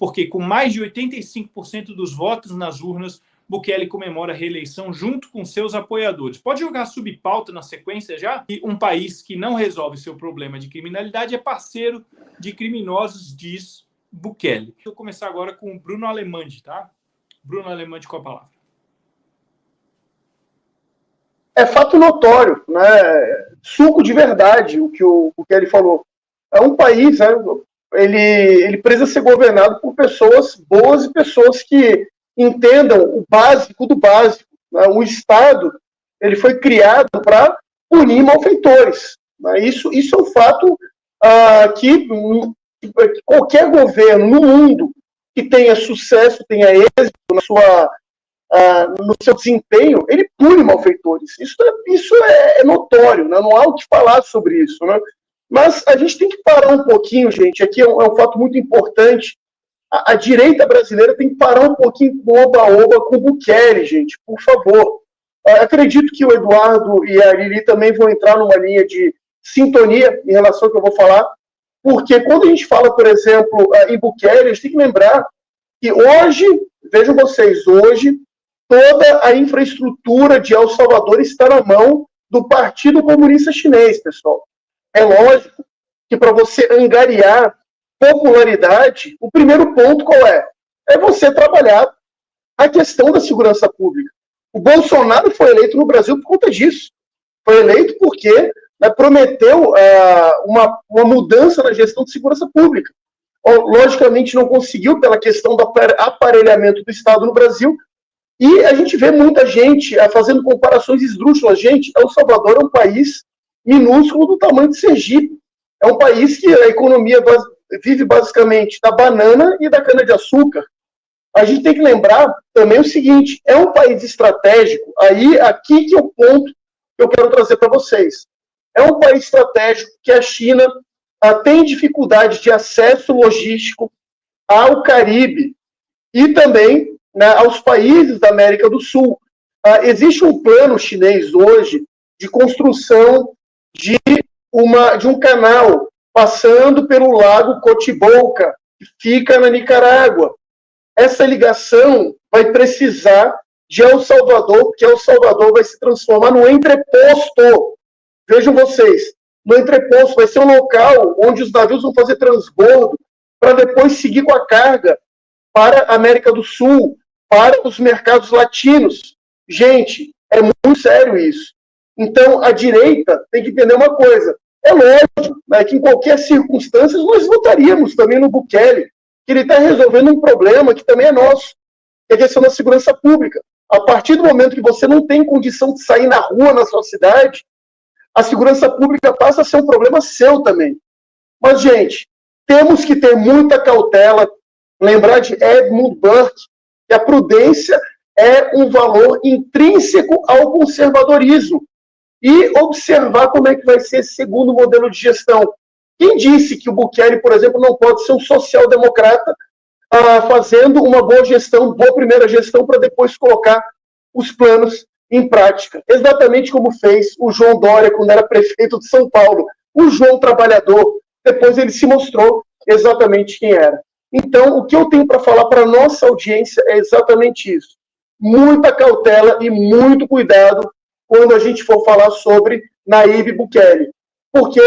porque com mais de 85% dos votos nas urnas, Bukele comemora a reeleição junto com seus apoiadores. Pode jogar subpauta na sequência já? E um país que não resolve seu problema de criminalidade é parceiro de criminosos, diz Bukele. Vou começar agora com o Bruno Alemandi, tá? Bruno Alemandi com a palavra. É fato notório, né? Suco de verdade o que o Bukele falou. É um país, né? Ele precisa ser governado por pessoas boas e pessoas que entendam o básico do básico. Né? O Estado ele foi criado para punir malfeitores. Né? Isso é um fato que qualquer governo no mundo que tenha sucesso, tenha êxito no seu desempenho, ele pune malfeitores. Isso é notório, né? Não há o que falar sobre isso. Né? Mas a gente tem que parar um pouquinho, gente. Aqui é um fato muito importante. A direita brasileira tem que parar um pouquinho com oba-oba com o Bukele, gente, por favor. Acredito que o Eduardo e a Lili também vão entrar numa linha de sintonia em relação ao que eu vou falar, porque quando a gente fala, por exemplo, em Bukele, a gente tem que lembrar que hoje, vejam vocês, hoje, toda a infraestrutura de El Salvador está na mão do Partido Comunista Chinês, pessoal. É lógico que para você angariar popularidade, o primeiro ponto qual é? É você trabalhar a questão da segurança pública. O Bolsonaro foi eleito no Brasil por conta disso. Foi eleito porque prometeu uma mudança na gestão de segurança pública. Logicamente não conseguiu pela questão do aparelhamento do Estado no Brasil, e a gente vê muita gente fazendo comparações esdrúxulas. Gente, El Salvador é um país minúsculo do tamanho de Sergipe. É um país que a economia vive basicamente da banana e da cana-de-açúcar. A gente tem que lembrar também o seguinte, é um país estratégico, aqui que é o ponto que eu quero trazer para vocês. É um país estratégico que a China tem dificuldade de acesso logístico ao Caribe e também, né, aos países da América do Sul. Existe um plano chinês hoje de construção de um canal passando pelo lago Cotibolca, que fica na Nicarágua. Essa ligação vai precisar de El Salvador, porque El Salvador vai se transformar no entreposto. Vejam vocês, no entreposto vai ser um local onde os navios vão fazer transbordo para depois seguir com a carga para a América do Sul, para os mercados latinos. Gente, é muito sério isso. Então, a direita tem que entender uma coisa. É lógico, né, que em qualquer circunstância nós votaríamos também no Bukele, que ele está resolvendo um problema que também é nosso, que é a questão da segurança pública. A partir do momento que você não tem condição de sair na rua na sua cidade, a segurança pública passa a ser um problema seu também. Mas, gente, temos que ter muita cautela, lembrar de Edmund Burke, que a prudência é um valor intrínseco ao conservadorismo. E observar como é que vai ser esse segundo modelo de gestão. Quem disse que o Bukele, por exemplo, não pode ser um social-democrata fazendo uma boa gestão, boa primeira gestão, para depois colocar os planos em prática? Exatamente como fez o João Dória quando era prefeito de São Paulo. O João Trabalhador, depois ele se mostrou exatamente quem era. Então, o que eu tenho para falar para a nossa audiência é exatamente isso. Muita cautela e muito cuidado quando a gente for falar sobre Nayib Bukele. Porque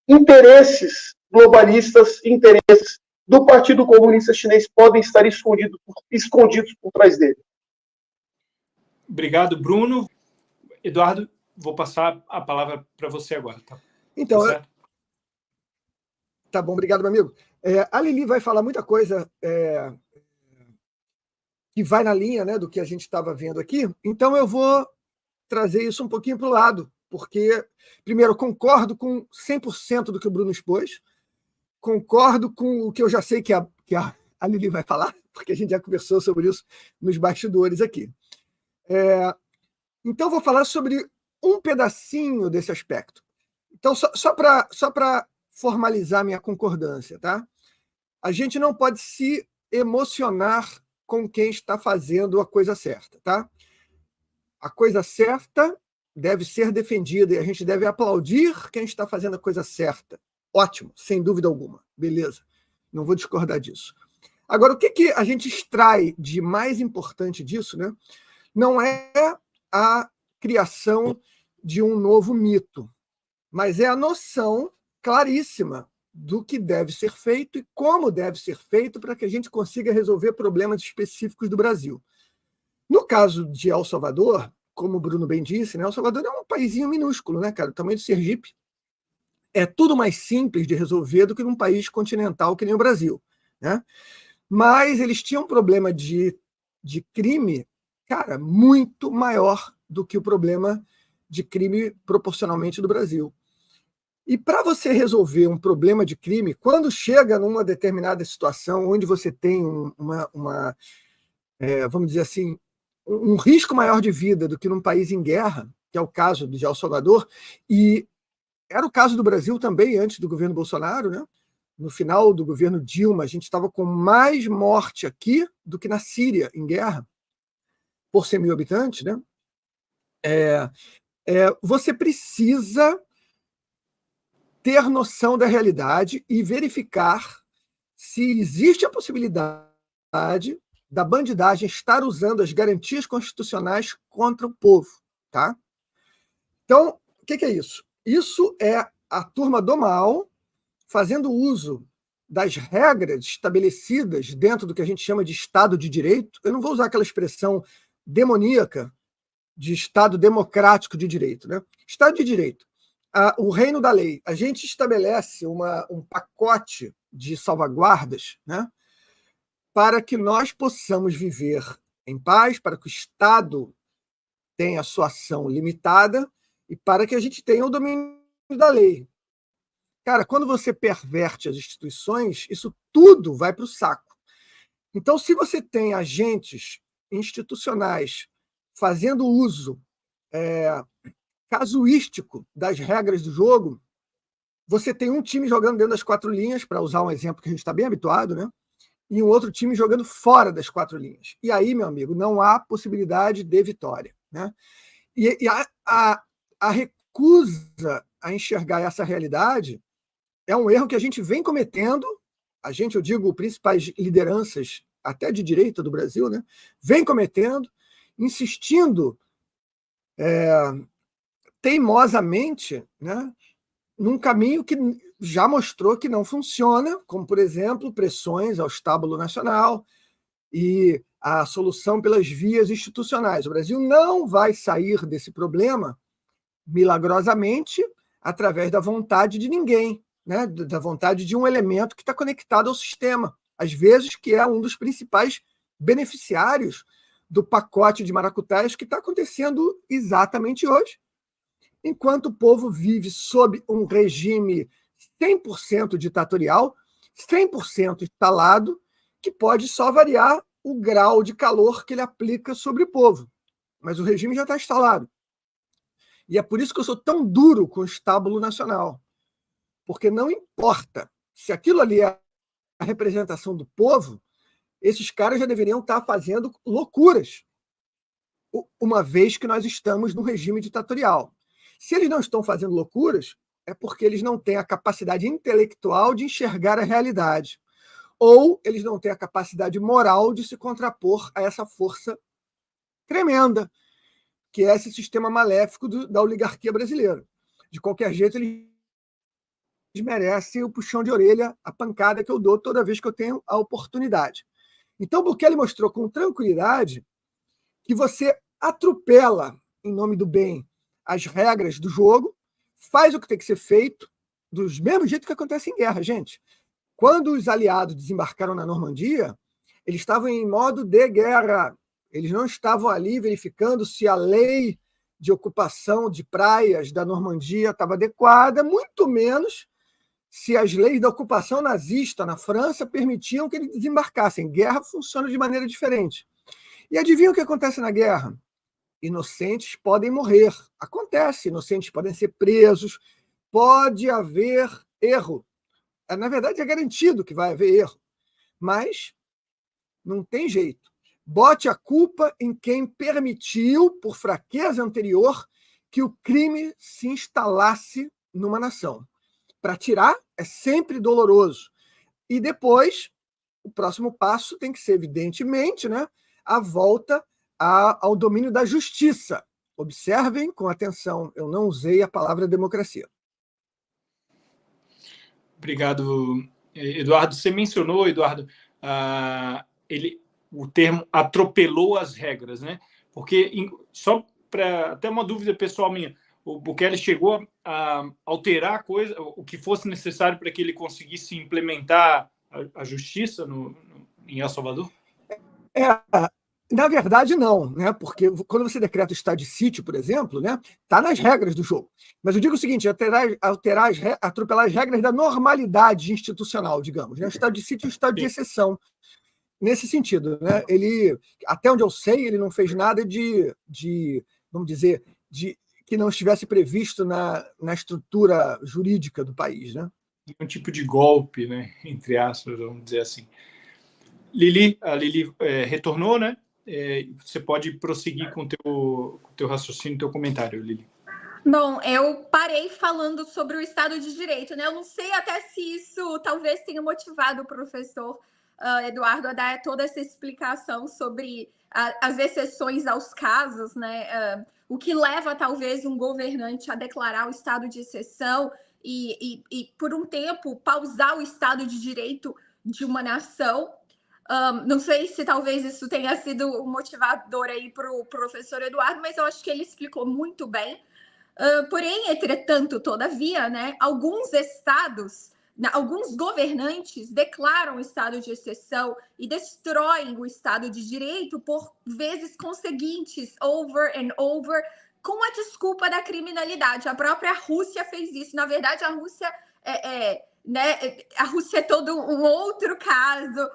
interesses globalistas, interesses do Partido Comunista Chinês podem estar escondidos por trás dele. Obrigado, Bruno. Eduardo, vou passar a palavra para você agora. Tá? Então, tá bom, obrigado, meu amigo. A Lili vai falar muita coisa que vai na linha, né, do que a gente estava vendo aqui, então eu vou trazer isso um pouquinho para o lado, porque, primeiro, eu concordo com 100% do que o Bruno expôs, concordo com o que eu já sei que a Lili vai falar, porque a gente já conversou sobre isso nos bastidores aqui. Então, vou falar sobre um pedacinho desse aspecto. Então, só para formalizar minha concordância, tá? A gente não pode se emocionar com quem está fazendo a coisa certa, tá? A coisa certa deve ser defendida e a gente deve aplaudir quem está fazendo a coisa certa. Ótimo, sem dúvida alguma. Beleza. Não vou discordar disso. Agora, o que a gente extrai de mais importante disso, né? Não é a criação de um novo mito, mas é a noção claríssima do que deve ser feito e como deve ser feito para que a gente consiga resolver problemas específicos do Brasil. No caso de El Salvador, como o Bruno bem disse, né, El Salvador é um paísinho minúsculo, né, cara, o tamanho do Sergipe. É tudo mais simples de resolver do que num país continental que nem o Brasil, né? Mas eles tinham um problema de crime, cara, muito maior do que o problema de crime proporcionalmente do Brasil. E para você resolver um problema de crime, quando chega numa determinada situação onde você tem vamos dizer assim, um risco maior de vida do que num país em guerra, que é o caso de El Salvador, e era o caso do Brasil também antes do governo Bolsonaro, né? No final do governo Dilma, a gente estava com mais morte aqui do que na Síria, em guerra, por 100 mil habitantes, né? Você precisa ter noção da realidade e verificar se existe a possibilidade da bandidagem estar usando as garantias constitucionais contra o povo, tá? Então, o que é isso? Isso é a turma do mal fazendo uso das regras estabelecidas dentro do que a gente chama de Estado de Direito. Eu não vou usar aquela expressão demoníaca de Estado democrático de direito, né? Estado de Direito. O reino da lei. A gente estabelece um pacote de salvaguardas, né, para que nós possamos viver em paz, para que o Estado tenha a sua ação limitada e para que a gente tenha o domínio da lei. Cara, quando você perverte as instituições, isso tudo vai para o saco. Então, se você tem agentes institucionais fazendo uso casuístico das regras do jogo, você tem um time jogando dentro das 4 linhas, para usar um exemplo que a gente está bem habituado, né? E um outro time jogando fora das 4 linhas. E aí, meu amigo, não há possibilidade de vitória, né? E a recusa a enxergar essa realidade é um erro que a gente vem cometendo, eu digo, principais lideranças, até de direita do Brasil, né? Vem cometendo, insistindo teimosamente, né, num caminho que já mostrou que não funciona, como, por exemplo, pressões ao estábulo nacional e a solução pelas vias institucionais. O Brasil não vai sair desse problema milagrosamente através da vontade de ninguém, né, da vontade de um elemento que está conectado ao sistema, às vezes que é um dos principais beneficiários do pacote de maracutaias que está acontecendo exatamente hoje, enquanto o povo vive sob um regime 100% ditatorial, 100% instalado, que pode só variar o grau de calor que ele aplica sobre o povo. Mas o regime já está instalado. E é por isso que eu sou tão duro com o estábulo nacional. Porque não importa se aquilo ali é a representação do povo, esses caras já deveriam estar fazendo loucuras, uma vez que nós estamos no regime ditatorial. Se eles não estão fazendo loucuras, é porque eles não têm a capacidade intelectual de enxergar a realidade. Ou eles não têm a capacidade moral de se contrapor a essa força tremenda, que é esse sistema maléfico da oligarquia brasileira. De qualquer jeito, eles merecem o puxão de orelha, a pancada que eu dou toda vez que eu tenho a oportunidade. Então, o Bukele mostrou com tranquilidade que você atropela, em nome do bem, as regras do jogo, faz o que tem que ser feito, do mesmo jeito que acontece em guerra, gente. Quando os aliados desembarcaram na Normandia, eles estavam em modo de guerra. Eles não estavam ali verificando se a lei de ocupação de praias da Normandia estava adequada, muito menos se as leis da ocupação nazista na França permitiam que eles desembarcassem. Guerra funciona de maneira diferente. E adivinha o que acontece na guerra? Inocentes podem morrer. Acontece, inocentes podem ser presos, pode haver erro. Na verdade, é garantido que vai haver erro. Mas não tem jeito. Bote a culpa em quem permitiu, por fraqueza anterior, que o crime se instalasse numa nação. Para tirar é sempre doloroso. E depois o próximo passo tem que ser, evidentemente, né, a volta ao domínio da justiça. Observem com atenção, eu não usei a palavra democracia. Obrigado, Eduardo. Você mencionou, Eduardo, o termo atropelou as regras, né? Porque, só para até uma dúvida pessoal minha, o Bukele chegou a alterar a coisa, o que fosse necessário para que ele conseguisse implementar a justiça em El Salvador? Na verdade, não, né? Porque quando você decreta o estado de sítio, por exemplo, né, está nas regras do jogo. Mas eu digo o seguinte: atropelar as regras da normalidade institucional, digamos. Né? O estado de sítio é um estado de exceção. Nesse sentido, né? Ele, até onde eu sei, ele não fez nada vamos dizer, que não estivesse previsto na estrutura jurídica do país, né? Um tipo de golpe, né? Entre aspas, vamos dizer assim. A Lili retornou, né? Você pode prosseguir com o teu raciocínio, teu comentário, Lili. Bom, eu parei falando sobre o Estado de Direito, né? Eu não sei até se isso talvez tenha motivado o professor Eduardo a dar toda essa explicação sobre as exceções aos casos, né? O que leva talvez um governante a declarar o estado de exceção e por um tempo pausar o Estado de Direito de uma nação. Não sei se talvez isso tenha sido um motivador aí para o professor Eduardo, mas eu acho que ele explicou muito bem. Porém, entretanto, todavia, né, alguns estados, alguns governantes declaram o estado de exceção e destroem o Estado de Direito por vezes conseguintes, over and over, com a desculpa da criminalidade. A própria Rússia fez isso. Na verdade, a Rússia a Rússia é todo um outro caso.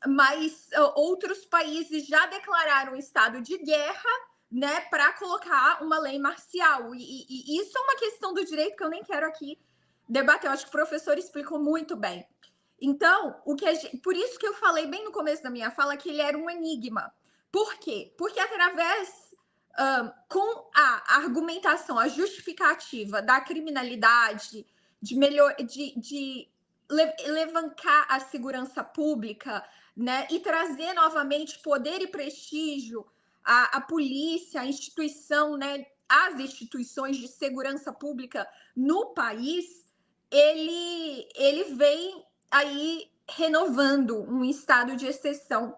Mas outros países já declararam estado de guerra, né, para colocar uma lei marcial. E isso é uma questão do direito que eu nem quero aqui debater. Eu acho que o professor explicou muito bem. Então, por isso que eu falei bem no começo da minha fala que ele era um enigma. Por quê? Porque através, com a argumentação, a justificativa da criminalidade, de levantar a segurança pública, né, e trazer novamente poder e prestígio à polícia, à instituição, né, às instituições de segurança pública no país, ele vem aí renovando um estado de exceção.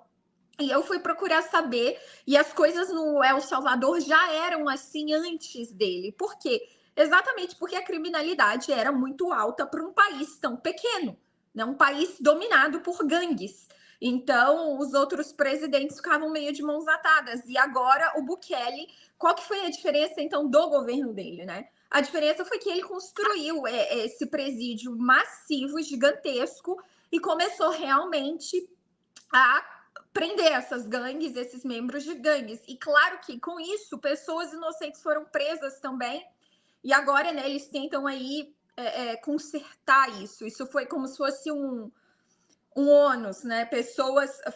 E eu fui procurar saber, e as coisas no El Salvador já eram assim antes dele. Por quê? Exatamente porque a criminalidade era muito alta para um país tão pequeno, né? Um país dominado por gangues. Então, os outros presidentes ficavam meio de mãos atadas. E agora, o Bukele, qual que foi a diferença, então, do governo dele, né? A diferença foi que ele construiu esse presídio massivo, gigantesco, e começou realmente a prender essas gangues, esses membros de gangues. E claro que, com isso, pessoas inocentes foram presas também. E agora, né, eles tentam aí consertar isso. Isso foi como se fosse um ônus, né?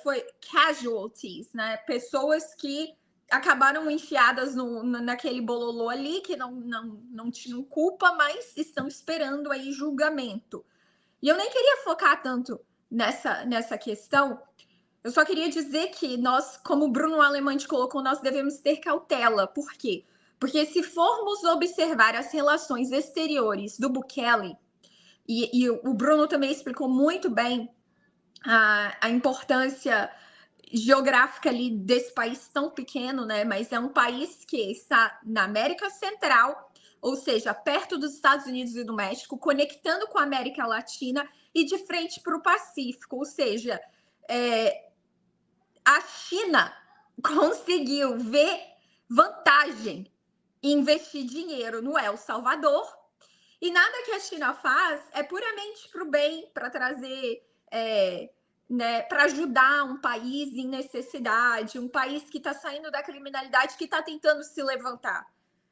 Foi casualties, né? Pessoas que acabaram enfiadas naquele bololô ali, que não tinham culpa, mas estão esperando aí julgamento. E eu nem queria focar tanto nessa questão. Eu só queria dizer que nós, como o Bruno Alemante colocou, nós devemos ter cautela. Por quê? Porque se formos observar as relações exteriores do Bukele, e o Bruno também explicou muito bem a importância geográfica ali desse país tão pequeno, né? Mas é um país que está na América Central, ou seja, perto dos Estados Unidos e do México, conectando com a América Latina e de frente para o Pacífico, ou seja, a China conseguiu ver vantagem em investir dinheiro no El Salvador, e nada que a China faz é puramente para o bem, para trazer, né, para ajudar um país em necessidade, um país que está saindo da criminalidade, que está tentando se levantar.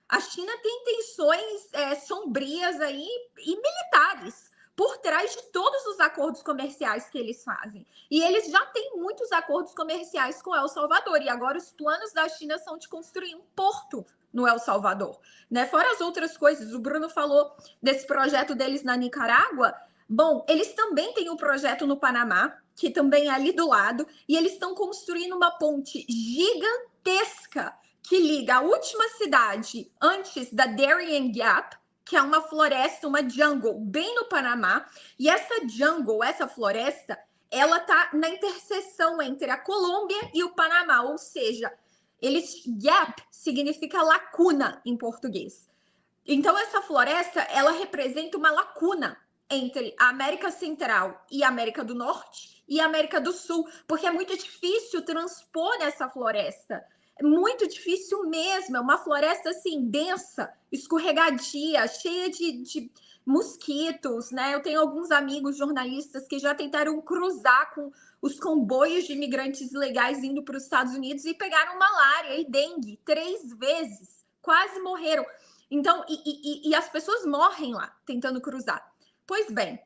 A China tem intenções sombrias aí e militares por trás de todos os acordos comerciais que eles fazem. E eles já têm muitos acordos comerciais com El Salvador. E agora os planos da China são de construir um porto no El Salvador, né? Fora as outras coisas, o Bruno falou desse projeto deles na Nicarágua. Bom, eles também têm um projeto no Panamá, que também é ali do lado, e eles estão construindo uma ponte gigantesca que liga a última cidade antes da Darien Gap, que é uma floresta, uma jungle, bem no Panamá. E essa jungle, essa floresta, ela tá na interseção entre a Colômbia e o Panamá, ou seja, gap significa lacuna em português. Então, essa floresta, ela representa uma lacuna entre a América Central e a América do Norte e a América do Sul, porque é muito difícil transpor nessa floresta. É muito difícil mesmo, é uma floresta assim, densa, escorregadia, cheia de mosquitos, né? Eu tenho alguns amigos jornalistas que já tentaram cruzar com os comboios de imigrantes ilegais indo para os Estados Unidos e pegaram malária e dengue 3 vezes, quase morreram. Então, e as pessoas morrem lá, tentando cruzar. Pois bem,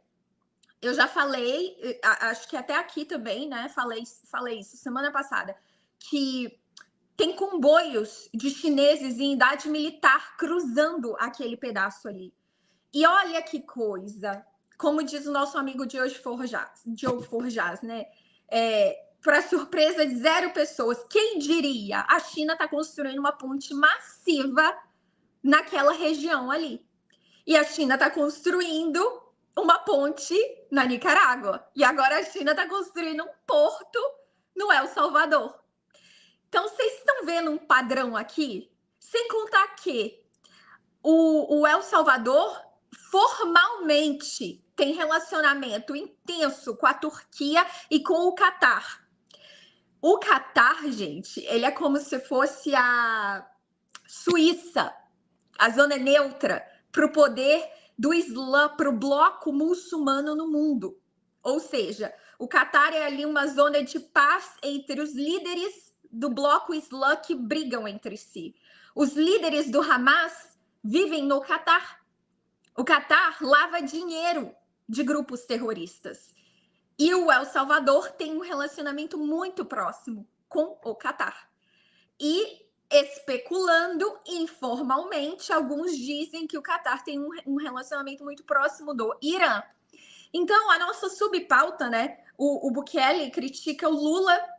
eu já falei, acho que até aqui também, né? Falei isso semana passada, que tem comboios de chineses em idade militar cruzando aquele pedaço ali. E olha que coisa, como diz o nosso amigo Diogo Forjaz, né? Para surpresa de 0 pessoas, quem diria? A China está construindo uma ponte massiva naquela região ali. E a China está construindo uma ponte na Nicarágua. E agora a China está construindo um porto no El Salvador. Então, vocês estão vendo um padrão aqui? Sem contar que o El Salvador formalmente tem relacionamento intenso com a Turquia e com o Catar. O Catar, gente, ele é como se fosse a Suíça, a zona neutra para o poder do Islã, para o bloco muçulmano no mundo. Ou seja, o Catar é ali uma zona de paz entre os líderes do bloco islã que brigam entre si. Os líderes do Hamas vivem no Catar. O Catar lava dinheiro de grupos terroristas. E o El Salvador tem um relacionamento muito próximo com o Catar. E, especulando informalmente, alguns dizem que o Catar tem um relacionamento muito próximo do Irã. Então, a nossa subpauta, né? O Bukele critica o Lula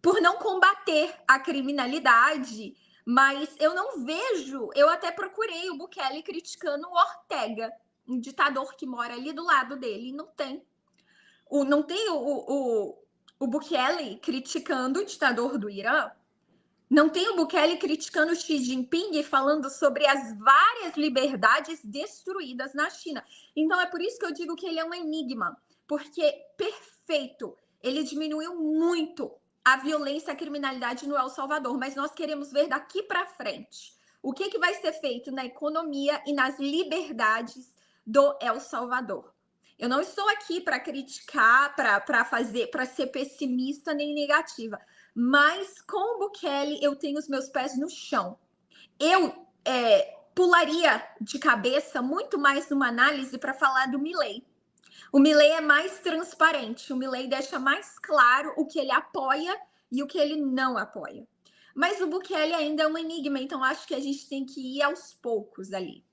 por não combater a criminalidade, mas eu não vejo, eu até procurei o Bukele criticando o Ortega, um ditador que mora ali do lado dele, e não tem. Não tem o Bukele criticando o ditador do Irã, não tem o Bukele criticando o Xi Jinping e falando sobre as várias liberdades destruídas na China. Então é por isso que eu digo que ele é um enigma, porque perfeito, ele diminuiu muito a violência e a criminalidade no El Salvador, mas nós queremos ver daqui para frente o que vai ser feito na economia e nas liberdades do El Salvador. Eu não estou aqui para criticar, para ser pessimista nem negativa, mas com o Bukele eu tenho os meus pés no chão. Eu pularia de cabeça muito mais numa análise para falar do Milei. O Milei é mais transparente, o Milei deixa mais claro o que ele apoia e o que ele não apoia. Mas o Bukele ainda é um enigma, então acho que a gente tem que ir aos poucos ali.